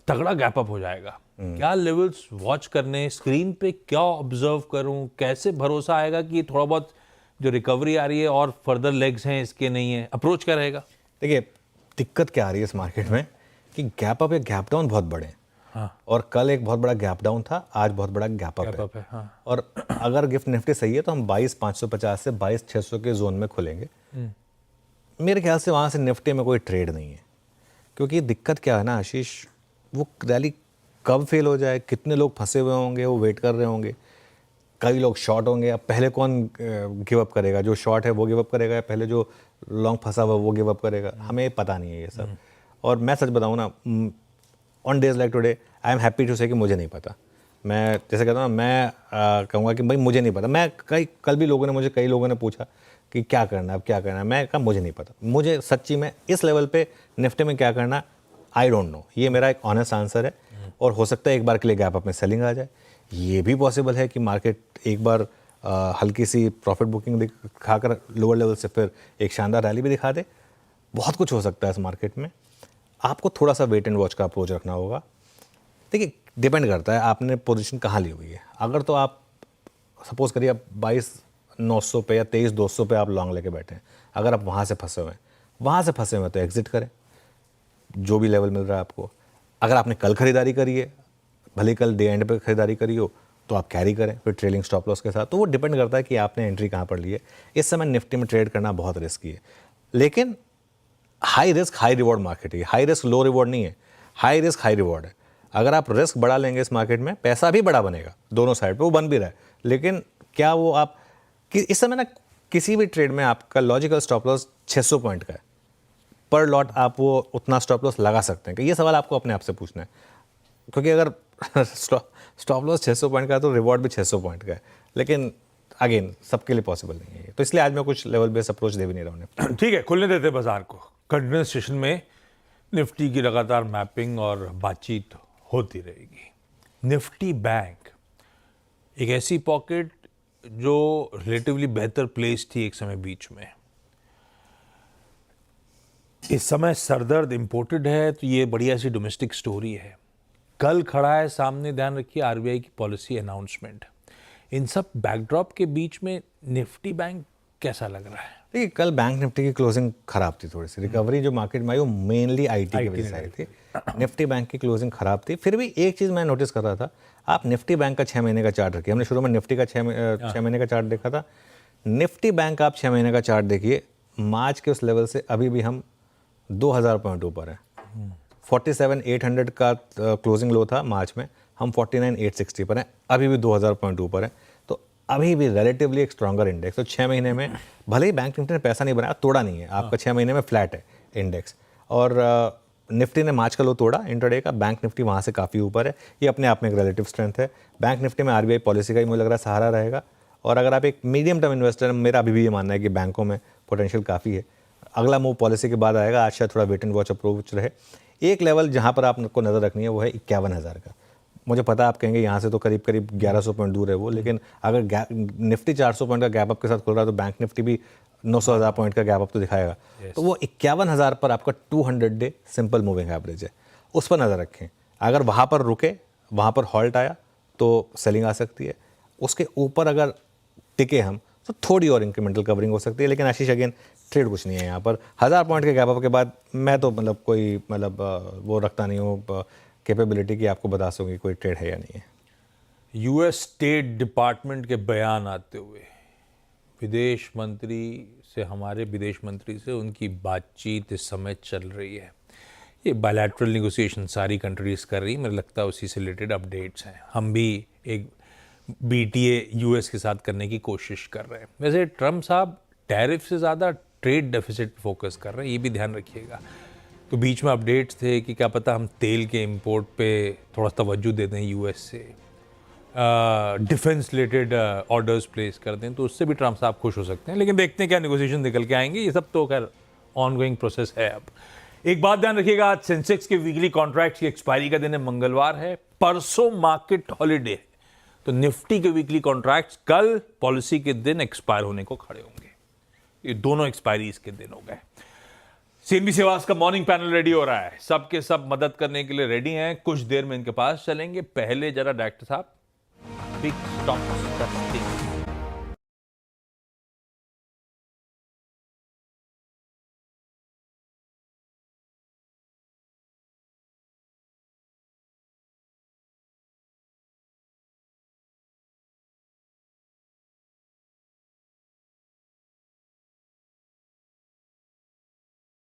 तगड़ा gap up हो जाएगा। क्या लेवल्स वॉच करने, स्क्रीन पे क्या ऑब्जर्व करूं, कैसे भरोसा आएगा कि थोड़ा बहुत जो रिकवरी आ रही है और फर्दर लेग्स हैं इसके नहीं है, अप्रोच क्या रहेगा? देखिए, दिक्कत क्या आ रही है इस मार्केट में कि गैप अप या गैप डाउन बहुत बड़े हैं। हाँ, और कल एक बहुत बड़ा गैप डाउन था, आज बहुत बड़ा गैप अप गैप है। अप है। हाँ, और अगर गिफ्ट निफ्टी सही है तो हम 22,550 से 22,600 के जोन में खुलेंगे। मेरे ख्याल से वहाँ से निफ्टी में कोई ट्रेड नहीं है, क्योंकि दिक्कत क्या है ना आशीष, वो रैली कब फेल हो जाए, कितने लोग फंसे हुए होंगे, वो वेट कर रहे होंगे। कई लोग शॉर्ट होंगे। अब पहले कौन गिव अप करेगा? जो शॉर्ट है वो गिव अप करेगा या पहले जो लॉन्ग फंसा हुआ वो गिव अप करेगा? हमें पता नहीं है ये सब। और मैं सच बताऊँ ना, on days like today I am happy to say कि मुझे नहीं पता। मैं जैसे कहता हूँ ना, मैं कहूँगा कि भाई मुझे नहीं पता। मैं कल भी कई लोगों ने पूछा कि क्या करना है, अब क्या करना है। मैं कहा मुझे नहीं पता, मुझे सच्ची में इस लेवल पे निफ्टी में क्या करना, आई डोंट नो। ये मेरा एक ऑनेस्ट आंसर है। और हो सकता है एक बार के लिए गैप अप में सेलिंग आ जाए। ये भी पॉसिबल है कि मार्केट एक बार हल्की सी प्रॉफिट बुकिंग दिखाकर लोअर लेवल से फिर एक शानदार रैली भी दिखा दे। बहुत कुछ हो सकता है इस मार्केट में। आपको थोड़ा सा वेट एंड वॉच का अप्रोच रखना होगा। देखिए, डिपेंड करता है आपने पोजीशन कहाँ ली हुई है। अगर तो आप सपोज करिए आप 22,900 पे या 23,200 पे आप लॉन्ग लेके बैठे हैं, अगर आप वहाँ से फंसे हुए हैं तो एग्जिट करें, जो भी लेवल मिल रहा है आपको। अगर आपने कल खरीदारी करी है, भले कल डे एंड पे खरीदारी करी हो, तो आप कैरी करें फिर ट्रेलिंग स्टॉप लॉस के साथ। तो वो डिपेंड करता है कि आपने एंट्री कहाँ पर ली है। इस समय निफ्टी में ट्रेड करना बहुत रिस्की है, लेकिन high risk high reward market है। हाई रिस्क लो रिवॉर्ड नहीं है, हाई रिस्क हाई रिवॉर्ड है। अगर आप रिस्क बढ़ा लेंगे इस मार्केट में, पैसा भी बड़ा बनेगा दोनों साइड पे, वो बन भी रहा है। लेकिन क्या वो आप कि इस समय ना किसी भी ट्रेड में आपका लॉजिकल स्टॉप लॉस 600 पॉइंट का है पर लॉट, आप वो उतना स्टॉप लॉस लगा सकते हैं कि ये सवाल आपको अपने आप से पूछना है। क्योंकि अगर स्टॉप लॉस 600 पॉइंट का है तो रिवॉर्ड भी 600 पॉइंट का है। लेकिन अगेन सबके लिए पॉसिबल नहीं है, तो इसलिए आज मैं कुछ लेवल बेस्ड अप्रोच दे भी नहीं रहा हूँ। ठीक है, खुलने देते बाजार को। कंटिन्यूस सेशन में निफ्टी की लगातार मैपिंग और बातचीत होती रहेगी। निफ्टी बैंक एक ऐसी पॉकेट जो रिलेटिवली बेहतर प्लेस थी एक समय बीच में। इस समय सरदर्द इंपोर्टेड है, तो ये बढ़िया सी डोमेस्टिक स्टोरी है। कल खड़ा है सामने, ध्यान रखिए, आरबीआई की पॉलिसी अनाउंसमेंट। इन सब बैकड्रॉप के बीच में निफ्टी बैंक कैसा लग रहा है? देखिए, कल बैंक निफ्टी की क्लोजिंग खराब थी। थोड़ी सी रिकवरी जो मार्केट में आई वो मेनली आईटी की वजह से आई थी। निफ्टी बैंक की क्लोजिंग खराब थी। फिर भी एक चीज़ मैं नोटिस कर रहा था, आप निफ्टी बैंक का 6 महीने का चार्ट रखिए। हमने शुरू में निफ्टी का 6 महीने का चार्ट देखा था। निफ्टी बैंक आप 6 महीने का चार्ट देखिए, मार्च के उस लेवल से अभी भी हम 2,000 पॉइंट ऊपर है। 47,800 का क्लोजिंग लो था मार्च में, हम 49,860 पर हैं, अभी भी 2,000 पॉइंट ऊपर है। तो अभी भी रिलेटिवली एक स्ट्रॉन्गर इंडेक्स। तो 6 महीने में भले ही बैंक निफ्टी ने पैसा नहीं बनाया, तोड़ा नहीं है आपका, 6 महीने में फ्लैट है इंडेक्स। और निफ्टी ने मार्च का लो तोड़ा इंट्राडे का, बैंक निफ्टी वहाँ से काफ़ी ऊपर है। ये अपने आप में एक रिलेटिव स्ट्रेंथ है। बैंक निफ्टी में आरबीआई पॉलिसी का ही मुझे लग रहा है सहारा रहेगा। और अगर आप एक मीडियम टर्म इन्वेस्टर हैं, मेरा अभी भी ये मानना है कि बैंकों में पोटेंशियल काफ़ी है। अगला मूव पॉलिसी के बाद आएगा, आज शायद थोड़ा वेट एंड वॉच अप्रोच रहे। एक लेवल जहाँ पर आपको नज़र रखनी है वो है 51,000 का। मुझे पता है आप कहेंगे यहाँ से तो करीब करीब 1100 पॉइंट दूर है वो, लेकिन अगर निफ्टी 400 पॉइंट का गैप अप के साथ खुल रहा है तो बैंक निफ्टी भी 900,000 पॉइंट का गैप अप तो दिखाएगा। तो वो 51,000 पर आपका 200 डे सिंपल मूविंग एवरेज है, उस पर नज़र रखें। अगर वहाँ पर रुके, वहाँ पर हॉल्ट आया तो सेलिंग आ सकती है। उसके ऊपर अगर टिके हम तो थोड़ी और इंक्रीमेंटल कवरिंग हो सकती है। लेकिन आशीष अगेन ट्रेड कुछ नहीं है यहाँ पर। 1000 पॉइंट के गैप अप के बाद मैं तो कोई वो रखता नहीं हूँ कैपेबिलिटी की आपको बता सकूँ कोई ट्रेड है या नहीं है। यूएस स्टेट डिपार्टमेंट के बयान आते हुए विदेश मंत्री से, हमारे विदेश मंत्री से उनकी बातचीत इस समय चल रही है। ये बायलैटरल नेगोशिएशन सारी कंट्रीज कर रही है, मुझे लगता है उसी से रिलेटेड अपडेट्स हैं। हम भी एक बीटीए यूएस के साथ करने की कोशिश कर रहे हैं। वैसे ट्रम्प साहब टैरिफ से ज़्यादा ट्रेड डेफिसिट पे फोकस कर रहे हैं, ये भी ध्यान रखिएगा। तो बीच में अपडेट्स थे कि क्या पता हम तेल के इंपोर्ट पे थोड़ा तवज्जो दे दें यूएस से, डिफेंस रिलेटेड ऑर्डर्स प्लेस कर दें, तो उससे भी ट्रम्प साहब खुश हो सकते हैं। लेकिन देखते हैं क्या नेगोशिएशन निकल के आएंगे। ये सब तो खैर ऑनगोइंग प्रोसेस है। अब एक बात ध्यान रखिएगा, आज सेंसेक्स के वीकली कॉन्ट्रैक्ट्स की एक्सपायरी का दिन है, मंगलवार है, परसों मार्केट हॉलीडे है। तो निफ्टी के वीकली कॉन्ट्रैक्ट्स कल पॉलिसी के दिन एक्सपायर होने को खड़े होंगे। ये दोनों एक्सपायरीज के दिन हो गए। सीएनबी सेवास का मॉर्निंग पैनल रेडी हो रहा है, सबके सब मदद करने के लिए रेडी हैं। कुछ देर में इनके पास चलेंगे। पहले जरा डायरेक्टर साहब, बिग स्टॉक टेस्टिंग।